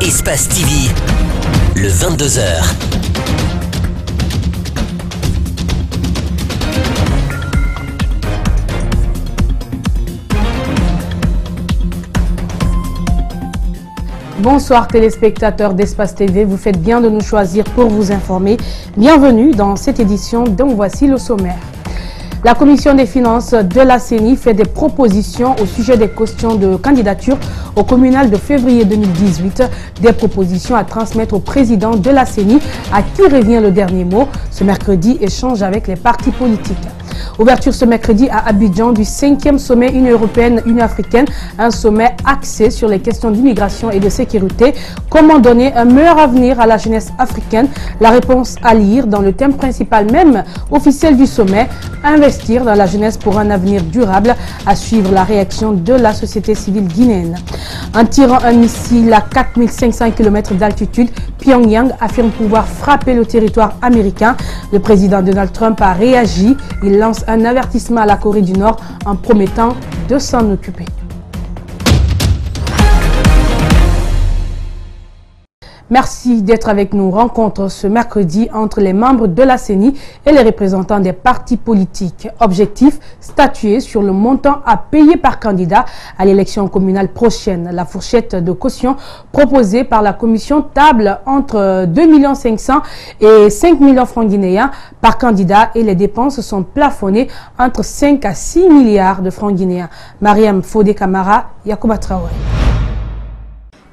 Espace TV, le 22h. Bonsoir téléspectateurs d'Espace TV, vous faites bien de nous choisir pour vous informer. Bienvenue dans cette édition dont voici le sommaire. La Commission des finances de la CENI fait des propositions au sujet des questions de candidature au communal de février 2018. Des propositions à transmettre au président de la CENI, à qui revient le dernier mot. Ce mercredi, échange avec les partis politiques. Ouverture ce mercredi à Abidjan du 5e sommet Union européenne-Union africaine, un sommet axé sur les questions d'immigration et de sécurité. Comment donner un meilleur avenir à la jeunesse africaine? La réponse à lire dans le thème principal même officiel du sommet, investir dans la jeunesse pour un avenir durable, à suivre la réaction de la société civile guinéenne. En tirant un missile à 4500 km d'altitude, Pyongyang affirme pouvoir frapper le territoire américain. Le président Donald Trump a réagi. Il lance un avertissement à la Corée du Nord en promettant de s'en occuper. Merci d'être avec nous. Rencontre ce mercredi entre les membres de la CENI et les représentants des partis politiques. Objectif, statuer sur le montant à payer par candidat à l'élection communale prochaine. La fourchette de caution proposée par la commission table entre 2 500 000 et 5 000 francs guinéens par candidat et les dépenses sont plafonnées entre 5 à 6 milliards de francs guinéens. Mariam Fodé Kamara, Yacouba Traoré.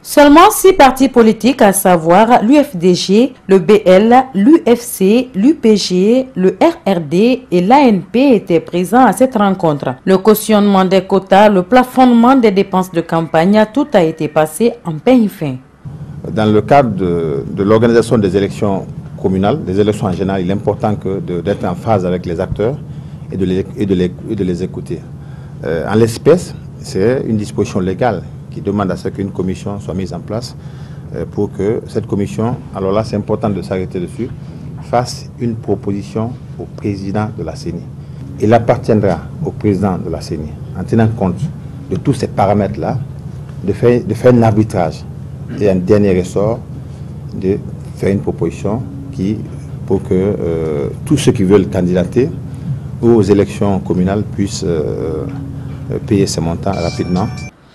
Seulement 6 partis politiques, à savoir l'UFDG, le BL, l'UFC, l'UPG, le RRD et l'ANP étaient présents à cette rencontre. Le cautionnement des quotas, le plafonnement des dépenses de campagne, tout a été passé en pain fin. Dans le cadre de l'organisation des élections communales, des élections en général, il est important d'être en phase avec les acteurs et de les écouter. En l'espèce, c'est une disposition légale qui demande à ce qu'une commission soit mise en place pour que cette commission, alors là c'est important de s'arrêter dessus, fasse une proposition au président de la CENI. Il appartiendra au président de la CENI, en tenant compte de tous ces paramètres-là, de faire un arbitrage et un dernier ressort, de faire une proposition pour que tous ceux qui veulent candidater aux élections communales puissent payer ces montants rapidement.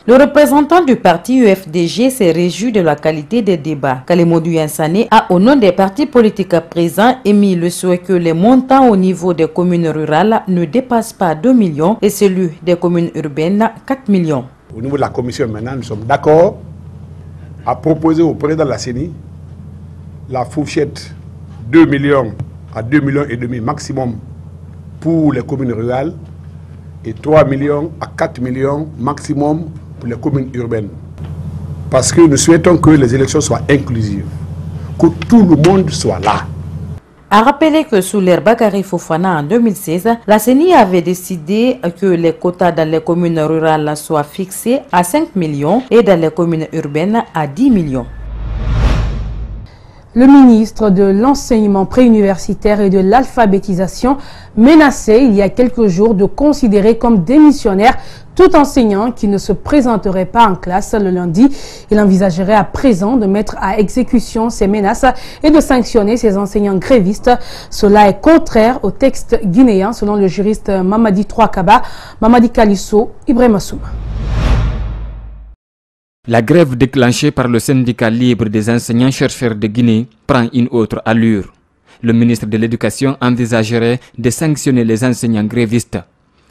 Le représentant du parti UFDG s'est réjoui de la qualité des débats. Kalemodou Yansane a, au nom des partis politiques présents, émis le souhait que les montants au niveau des communes rurales ne dépassent pas 2 millions et celui des communes urbaines 4 millions. Au niveau de la commission maintenant, nous sommes d'accord à proposer au président de la CENI la fourchette 2 millions à 2 millions et demi maximum pour les communes rurales et 3 millions à 4 millions maximum pour les communes urbaines. Parce que nous souhaitons que les élections soient inclusives, que tout le monde soit là. A rappeler que sous l'ère Bakary Fofana en 2016, la CENI avait décidé que les quotas dans les communes rurales soient fixés à 5 millions et dans les communes urbaines à 10 millions. Le ministre de l'Enseignement préuniversitaire et de l'Alphabétisation menaçait il y a quelques jours de considérer comme démissionnaire tout enseignant qui ne se présenterait pas en classe le lundi. Il envisagerait à présent de mettre à exécution ces menaces et de sanctionner ces enseignants grévistes. Cela est contraire au texte guinéen selon le juriste Mamadi Troakaba, Mamadi Kalisso, Ibrahim Assouma. La grève déclenchée par le syndicat libre des enseignants-chercheurs de Guinée prend une autre allure. Le ministre de l'Éducation envisagerait de sanctionner les enseignants grévistes.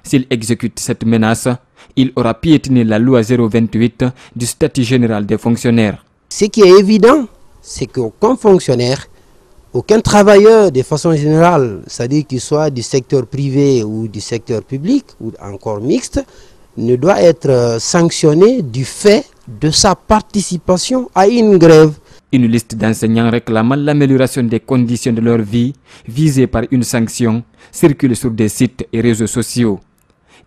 S'il exécute cette menace, il aura piétiné la loi 028 du statut général des fonctionnaires. Ce qui est évident, c'est qu'aucun fonctionnaire, aucun travailleur de façon générale, c'est-à-dire qu'il soit du secteur privé ou du secteur public, ou encore mixte, ne doit être sanctionné du fait de sa participation à une grève. Une liste d'enseignants réclamant l'amélioration des conditions de leur vie, visée par une sanction, circule sur des sites et réseaux sociaux.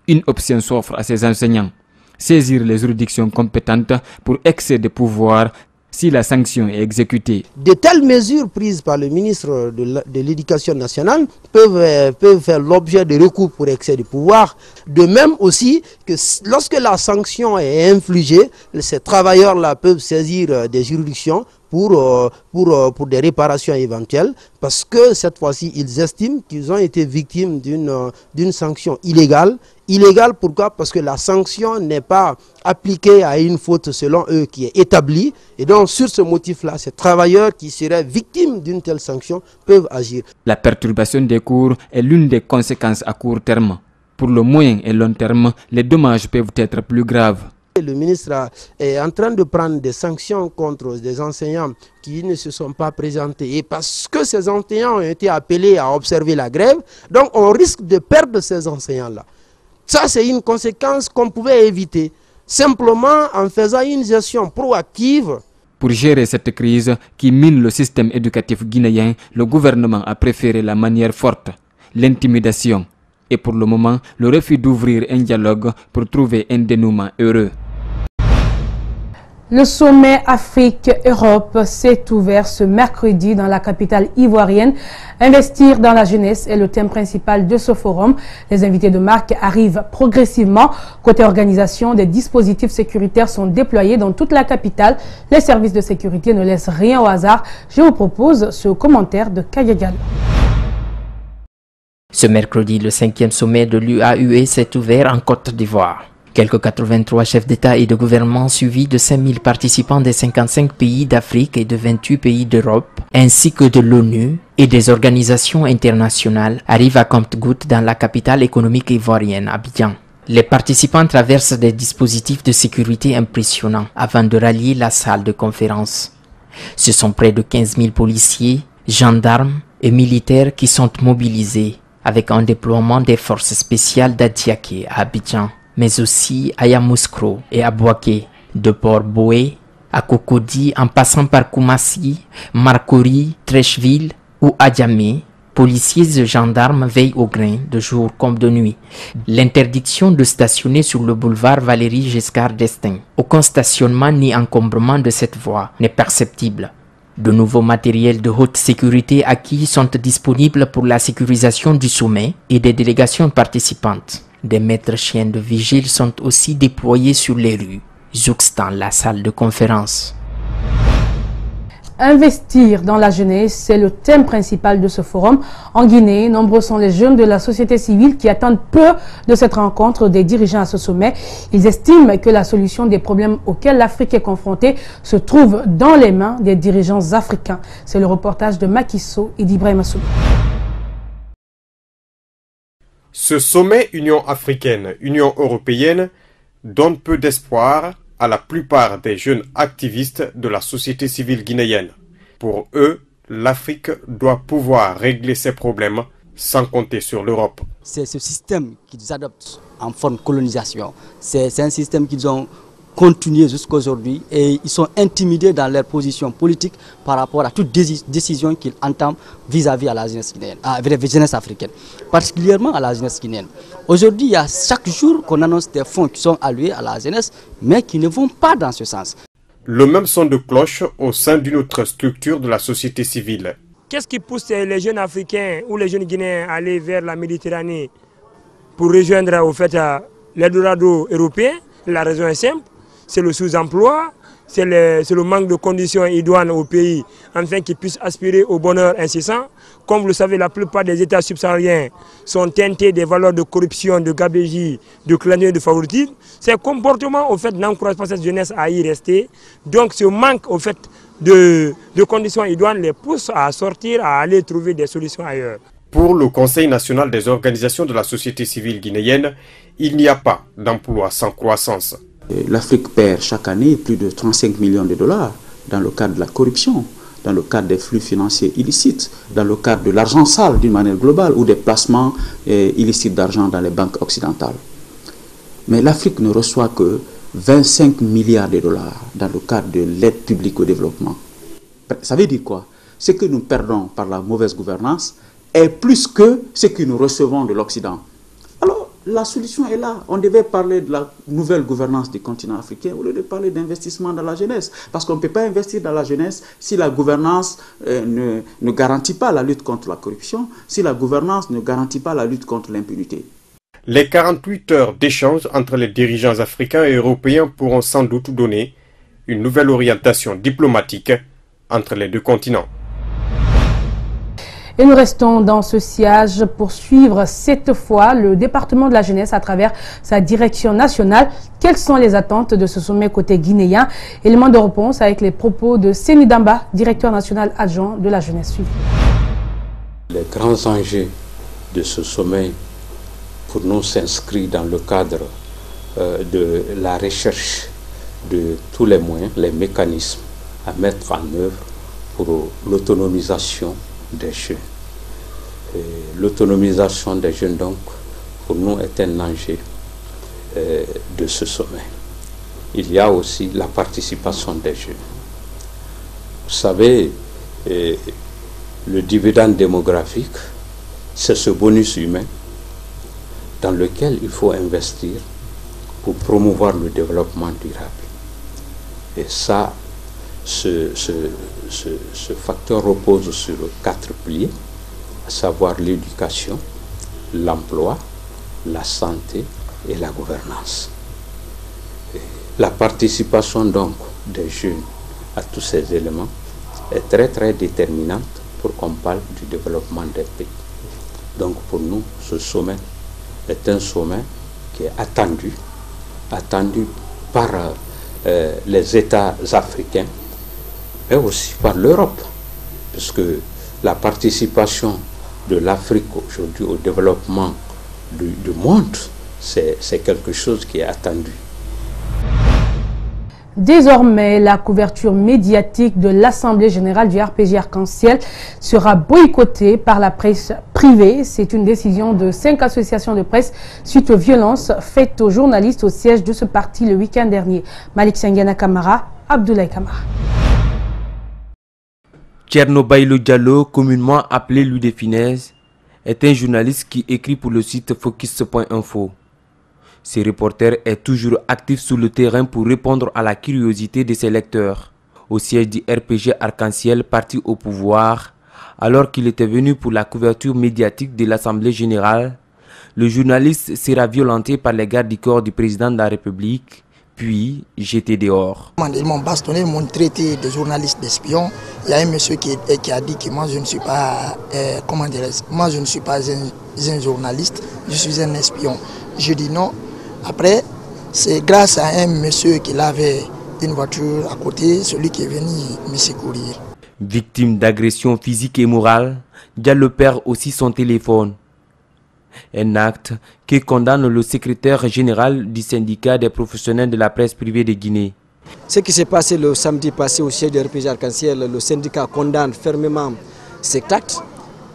Une option s'offre à ces enseignants, saisir les juridictions compétentes pour excès de pouvoir, si la sanction est exécutée. De telles mesures prises par le ministre de l'Éducation nationale peuvent faire l'objet de recours pour excès de pouvoir. De même aussi que lorsque la sanction est infligée, ces travailleurs-là peuvent saisir des juridictions pour des réparations éventuelles, parce que cette fois-ci, ils estiment qu'ils ont été victimes d'une sanction illégale. Illégale, pourquoi? Parce que la sanction n'est pas appliquée à une faute selon eux qui est établie. Et donc, sur ce motif-là, ces travailleurs qui seraient victimes d'une telle sanction peuvent agir. La perturbation des cours est l'une des conséquences à court terme. Pour le moyen et long terme, les dommages peuvent être plus graves. Le ministre est en train de prendre des sanctions contre des enseignants qui ne se sont pas présentés. Et parce que ces enseignants ont été appelés à observer la grève, donc on risque de perdre ces enseignants-là. Ça, c'est une conséquence qu'on pouvait éviter, simplement en faisant une gestion proactive. Pour gérer cette crise qui mine le système éducatif guinéen, le gouvernement a préféré la manière forte, l'intimidation et pour le moment, le refus d'ouvrir un dialogue pour trouver un dénouement heureux. Le sommet Afrique-Europe s'est ouvert ce mercredi dans la capitale ivoirienne. Investir dans la jeunesse est le thème principal de ce forum. Les invités de marque arrivent progressivement. Côté organisation, des dispositifs sécuritaires sont déployés dans toute la capitale. Les services de sécurité ne laissent rien au hasard. Je vous propose ce commentaire de Kayagal. Ce mercredi, le 5e sommet de l'UAUE s'est ouvert en Côte d'Ivoire. Quelques 83 chefs d'État et de gouvernement suivis de 5000 participants des 55 pays d'Afrique et de 28 pays d'Europe, ainsi que de l'ONU et des organisations internationales arrivent à compte-gouttes dans la capitale économique ivoirienne, Abidjan. Les participants traversent des dispositifs de sécurité impressionnants avant de rallier la salle de conférence. Ce sont près de 15 000 policiers, gendarmes et militaires qui sont mobilisés avec un déploiement des forces spéciales d'Adiaké à Abidjan, mais aussi à Yamoussoukro et à Bouaké, de Port-Boué à Cocody en passant par Koumassi, Marcory, Trècheville ou Adjamé. Policiers et gendarmes veillent au grain, de jour comme de nuit. L'interdiction de stationner sur le boulevard Valéry Giscard d'Estaing. Aucun stationnement ni encombrement de cette voie n'est perceptible. De nouveaux matériels de haute sécurité acquis sont disponibles pour la sécurisation du sommet et des délégations participantes. Des maîtres chiens de vigile sont aussi déployés sur les rues, jouxtant la salle de conférence. Investir dans la jeunesse, c'est le thème principal de ce forum. En Guinée, nombreux sont les jeunes de la société civile qui attendent peu de cette rencontre des dirigeants à ce sommet. Ils estiment que la solution des problèmes auxquels l'Afrique est confrontée se trouve dans les mains des dirigeants africains. C'est le reportage de Macky Sall et d'Ibrahim Assoum. Ce sommet Union africaine-Union européenne donne peu d'espoir à la plupart des jeunes activistes de la société civile guinéenne. Pour eux, l'Afrique doit pouvoir régler ses problèmes sans compter sur l'Europe. C'est ce système qu'ils adoptent en forme de colonisation. C'est un système qu'ils ont continué jusqu'à aujourd'hui et ils sont intimidés dans leur position politique par rapport à toute décision qu'ils entament vis-à-vis à la jeunesse guinéenne, à la jeunesse africaine, particulièrement à la jeunesse guinéenne. Aujourd'hui, il y a chaque jour qu'on annonce des fonds qui sont alloués à la jeunesse, mais qui ne vont pas dans ce sens. Le même son de cloche au sein d'une autre structure de la société civile. Qu'est-ce qui pousse les jeunes Africains ou les jeunes Guinéens à aller vers la Méditerranée pour rejoindre au fait l'Eldorado européen? La raison est simple. C'est le sous-emploi, c'est le manque de conditions idoines au pays, afin qu'ils puissent aspirer au bonheur incessant. Comme vous le savez, la plupart des États subsahariens sont teintés des valeurs de corruption, de gabégie, de clannier, de favoritisme. Ces comportements, au fait, n'encouragent pas cette jeunesse à y rester. Donc, ce manque, au fait, de conditions idoines les pousse à sortir, à aller trouver des solutions ailleurs. Pour le Conseil national des organisations de la société civile guinéenne, il n'y a pas d'emploi sans croissance. L'Afrique perd chaque année plus de 35 millions de dollars dans le cadre de la corruption, dans le cadre des flux financiers illicites, dans le cadre de l'argent sale d'une manière globale ou des placements illicites d'argent dans les banques occidentales. Mais l'Afrique ne reçoit que 25 milliards de dollars dans le cadre de l'aide publique au développement. Ça veut dire quoi? Ce que nous perdons par la mauvaise gouvernance est plus que ce que nous recevons de l'Occident. Alors, la solution est là. On devait parler de la nouvelle gouvernance du continent africain au lieu de parler d'investissement dans la jeunesse. Parce qu'on ne peut pas investir dans la jeunesse si la gouvernance ne garantit pas la lutte contre la corruption, si la gouvernance ne garantit pas la lutte contre l'impunité. Les 48 heures d'échange entre les dirigeants africains et européens pourront sans doute donner une nouvelle orientation diplomatique entre les deux continents. Et nous restons dans ce sillage pour suivre cette fois le département de la jeunesse à travers sa direction nationale. Quelles sont les attentes de ce sommet côté guinéen? Élément de réponse avec les propos de Séni Damba, directeur national adjoint de la jeunesse. Les grands enjeux de ce sommet pour nous s'inscrivent dans le cadre de la recherche de tous les moyens, les mécanismes à mettre en œuvre pour l'autonomisation des jeunes. L'autonomisation des jeunes, donc, pour nous, est un enjeu de ce sommet. Il y a aussi la participation des jeunes. Vous savez, le dividende démographique, c'est ce bonus humain dans lequel il faut investir pour promouvoir le développement durable. Et ça, ce facteur repose sur 4 piliers, à savoir l'éducation, l'emploi, la santé et la gouvernance. Et la participation donc des jeunes à tous ces éléments est très déterminante pour qu'on parle du développement des pays. Donc pour nous, ce sommet est un sommet qui est attendu par les États africains, mais aussi par l'Europe, puisque la participation de l'Afrique aujourd'hui au développement du monde, c'est quelque chose qui est attendu. Désormais, la couverture médiatique de l'Assemblée générale du RPG Arc-en-Ciel sera boycottée par la presse privée. C'est une décision de 5 associations de presse suite aux violences faites aux journalistes au siège de ce parti le week-end dernier. Malik Sengana Kamara, Abdoulaye Kamara. Thierno Bailo Diallo, communément appelé Louis de Finesse, est un journaliste qui écrit pour le site Focus.info. Ce reporter est toujours actif sur le terrain pour répondre à la curiosité de ses lecteurs. Au siège du RPG Arc-en-Ciel, parti au pouvoir, alors qu'il était venu pour la couverture médiatique de l'Assemblée générale, le journaliste sera violenté par les gardes du corps du président de la République, puis jeté dehors. Ils m'ont bastonné, ils m'ont traité de journaliste d'espion. Il y a un monsieur qui a dit que moi je ne suis pas, moi je ne suis pas un journaliste, je suis un espion. Je dis non. Après, c'est grâce à un monsieur qui avait une voiture à côté, celui qui est venu me secourir. Victime d'agression physique et morale, Diallo perd aussi son téléphone. Un acte qui condamne le secrétaire général du syndicat des professionnels de la presse privée de Guinée. Ce qui s'est passé le samedi passé au siège du RPG Arc-en-Ciel, le syndicat condamne fermement cet acte,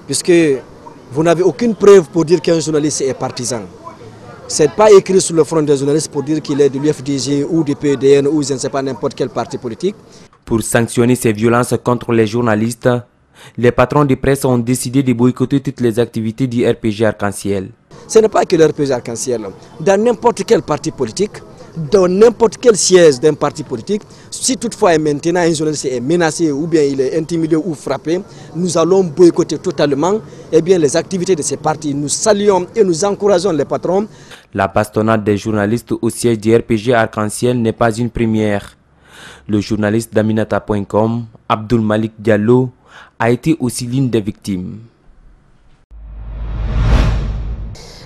puisque vous n'avez aucune preuve pour dire qu'un journaliste est partisan. Ce n'est pas écrit sur le front des journalistes pour dire qu'il est de l'UFDG ou du PDN ou je ne sais pas n'importe quel parti politique. Pour sanctionner ces violences contre les journalistes, les patrons de presse ont décidé de boycotter toutes les activités du RPG Arc-en-Ciel. Ce n'est pas que le RPG Arc-en-Ciel. Dans n'importe quel parti politique, dans n'importe quel siège d'un parti politique, si toutefois et maintenant un journaliste est menacé ou bien il est intimidé ou frappé, nous allons boycotter totalement les activités de ces partis. Nous saluons et nous encourageons les patrons. La bastonnade des journalistes au siège du RPG Arc-en-Ciel n'est pas une première. Le journaliste d'Aminata.com, Abdoul Malik Diallo, a été aussi l'une des victimes.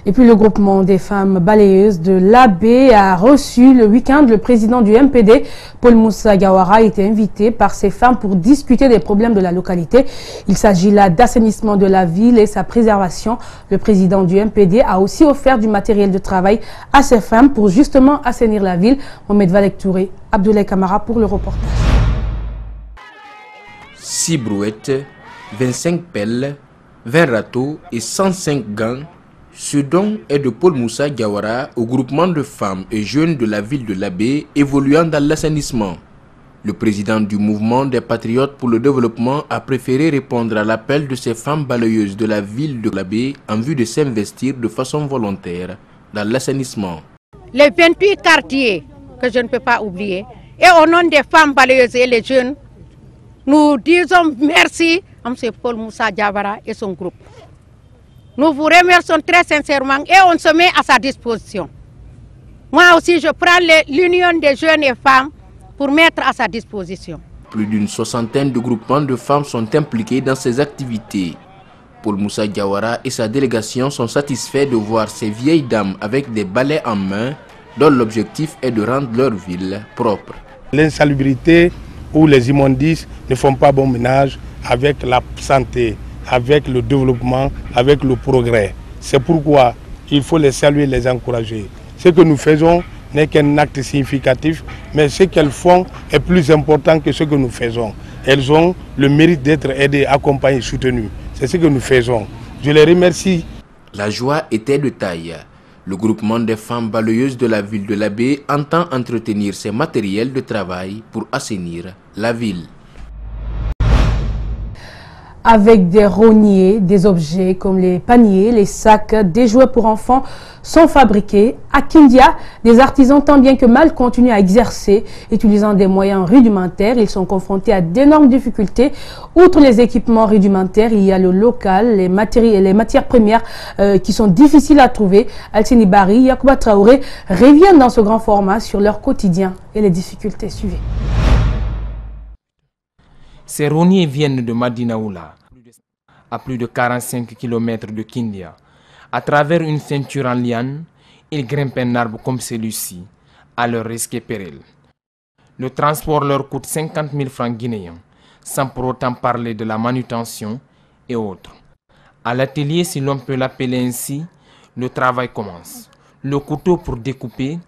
Et puis le groupement des femmes balayeuses de l'AB a reçu le week-end le président du MPD, Paul Moussa Gawara, a été invité par ces femmes pour discuter des problèmes de la localité. Il s'agit là d'assainissement de la ville et sa préservation. Le président du MPD a aussi offert du matériel de travail à ces femmes pour justement assainir la ville. Mohamed Valek Touré, Abdoulaye Kamara pour le reportage. 6 brouettes, 25 pelles, 20 râteaux et 105 gants. Ce don est de Paul Moussa Gawara au groupement de femmes et jeunes de la ville de l'Abbé évoluant dans l'assainissement. Le président du mouvement des patriotes pour le développement a préféré répondre à l'appel de ces femmes balayeuses de la ville de l'Abbé en vue de s'investir de façon volontaire dans l'assainissement. Les 28 quartiers que je ne peux pas oublier, et au nom des femmes balayeuses et les jeunes, nous disons merci à M. Paul Moussa Diawara et son groupe. Nous vous remercions très sincèrement et on se met à sa disposition. Moi aussi, je prends l'union des jeunes et femmes pour mettre à sa disposition. Plus d'une soixantaine de groupements de femmes sont impliqués dans ces activités. Paul Moussa Diawara et sa délégation sont satisfaits de voir ces vieilles dames avec des balais en main, dont l'objectif est de rendre leur ville propre. L'insalubrité ou les immondices ne font pas bon ménage avec la santé, avec le développement, avec le progrès. C'est pourquoi il faut les saluer, les encourager. Ce que nous faisons n'est qu'un acte significatif, mais ce qu'elles font est plus important que ce que nous faisons. Elles ont le mérite d'être aidées, accompagnées, soutenues. C'est ce que nous faisons. Je les remercie. La joie était de taille. Le groupement des femmes balayeuses de la ville de l'Abbé entend entretenir ces matériels de travail pour assainir la ville. Avec des rogniers, des objets comme les paniers, les sacs, des jouets pour enfants sont fabriqués. À Kindia, des artisans tant bien que mal continuent à exercer. Utilisant des moyens rudimentaires, ils sont confrontés à d'énormes difficultés. Outre les équipements rudimentaires, il y a le local, les matières premières qui sont difficiles à trouver. Alcini Bari, Yacouba Traoré reviennent dans ce grand format sur leur quotidien et les difficultés. Suivez. Ces rogniers viennent de Madinaoula, à plus de 45 km de Kindia. À travers une ceinture en liane, ils grimpent un arbre comme celui-ci, à leur risque et péril. Le transport leur coûte 50 000 francs guinéens, sans pour autant parler de la manutention et autres. À l'atelier, si l'on peut l'appeler ainsi, le travail commence. Le couteau pour découper,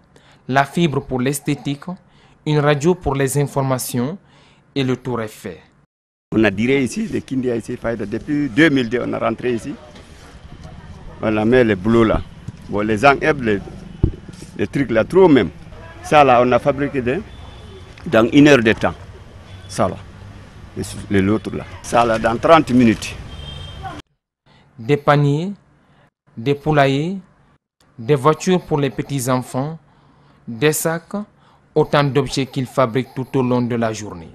la fibre pour l'esthétique, une radio pour les informations, et le tour est fait. On a diré ici, de Kindia ici, depuis 2002, on a rentré ici. On a mis le boulot là. Bon, les enhèbres, les trucs là, trop même. Ça là, on a fabriqué dans 1 heure de temps. Ça là, l'autre là. Ça là, dans 30 minutes. Des paniers, des poulaillers, des voitures pour les petits-enfants, des sacs, autant d'objets qu'ils fabriquent tout au long de la journée.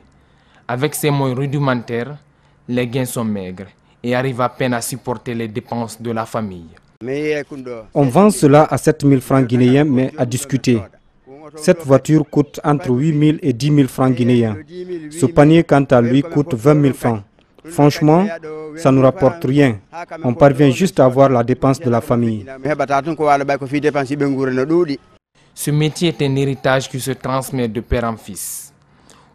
Avec ces moyens rudimentaires, les gains sont maigres et arrivent à peine à supporter les dépenses de la famille. On vend cela à 7 000 francs guinéens, mais à discuter. Cette voiture coûte entre 8 000 et 10 000 francs guinéens. Ce panier, quant à lui, coûte 20 000 francs. Franchement, ça ne nous rapporte rien. On parvient juste à avoir la dépense de la famille. Ce métier est un héritage qui se transmet de père en fils.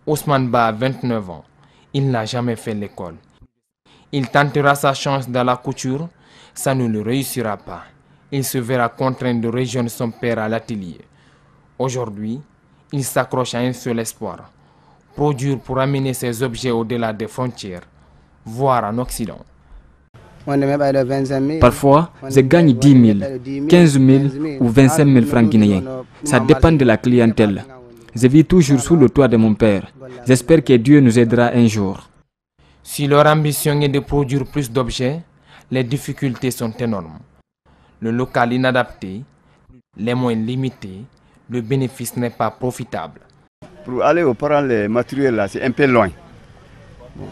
Ousmane Ba a 29 ans. Il n'a jamais fait l'école. Il tentera sa chance dans la couture. Ça ne le réussira pas. Il se verra contraint de rejoindre son père à l'atelier. Aujourd'hui, il s'accroche à un seul espoir. Produire pour amener ses objets au-delà des frontières, voire en Occident. Parfois, je gagne 10 000, 15 000 ou 25 000 francs guinéens. Ça dépend de la clientèle. Je vis toujours sous le toit de mon père. J'espère que Dieu nous aidera un jour. Si leur ambition est de produire plus d'objets, les difficultés sont énormes. Le local inadapté, les moyens limités, le bénéfice n'est pas profitable. Pour aller au prendre les matériels là, c'est un peu loin. Bon.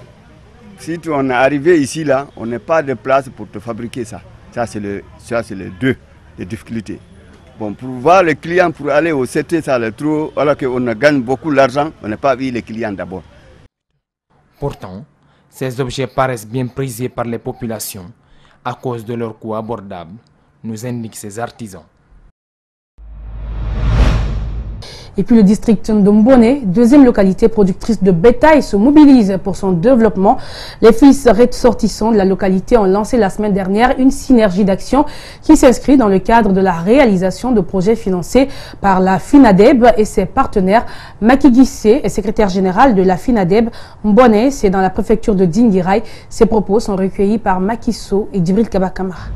Si on est arrivé ici là, on n'a pas de place pour te fabriquer ça. Ça c'est les deux les difficultés. Bon, pour voir les clients, pour aller au CT, ça le trop, alors qu'on gagne beaucoup d'argent, on n'a pas vu les clients d'abord. Pourtant, ces objets paraissent bien prisés par les populations à cause de leur coût abordable, nous indiquent ces artisans. Et puis le district d'Ombone, deuxième localité productrice de bétail, se mobilise pour son développement. Les fils ressortissants de la localité ont lancé la semaine dernière une synergie d'action qui s'inscrit dans le cadre de la réalisation de projets financés par la FINADEB et ses partenaires. Maki Gissé est secrétaire général de la FINADEB. Mbone, c'est dans la préfecture de Dingirai. Ses propos sont recueillis par Makiso et Djibril Kabakamara.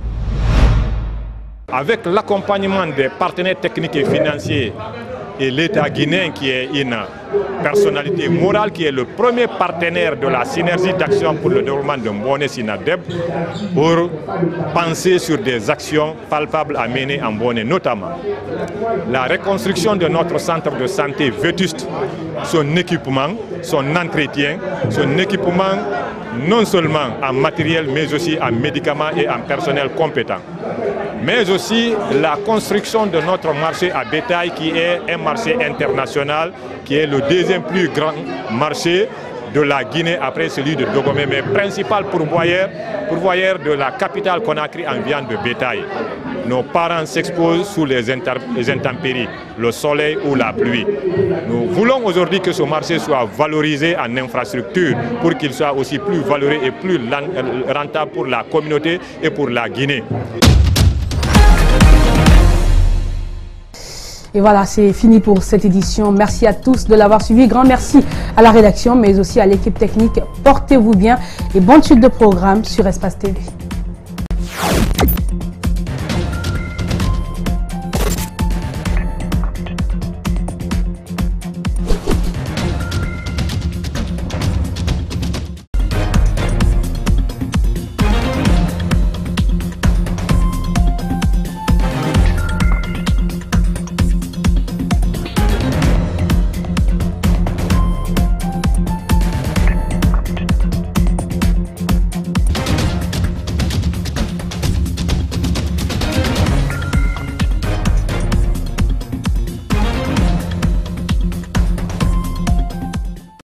Avec l'accompagnement des partenaires techniques et financiers et l'État guinéen qui est une personnalité morale, qui est le premier partenaire de la synergie d'action pour le développement de Mbone Sinadeb, pour penser sur des actions palpables à mener en Mbone, notamment la reconstruction de notre centre de santé vétuste, son équipement, son entretien, son équipement non seulement en matériel mais aussi en médicaments et en personnel compétent. Mais aussi la construction de notre marché à bétail qui est un marché international, qui est le deuxième plus grand marché de la Guinée après celui de Dogomé, mais principal pourvoyeur de la capitale Conakry en viande de bétail. Nos parents s'exposent sous les intempéries, le soleil ou la pluie. Nous voulons aujourd'hui que ce marché soit valorisé en infrastructure pour qu'il soit aussi plus valorisé et plus rentable pour la communauté et pour la Guinée. Et voilà, c'est fini pour cette édition. Merci à tous de l'avoir suivi. Grand merci à la rédaction, mais aussi à l'équipe technique. Portez-vous bien et bonne suite de programme sur Espace TV.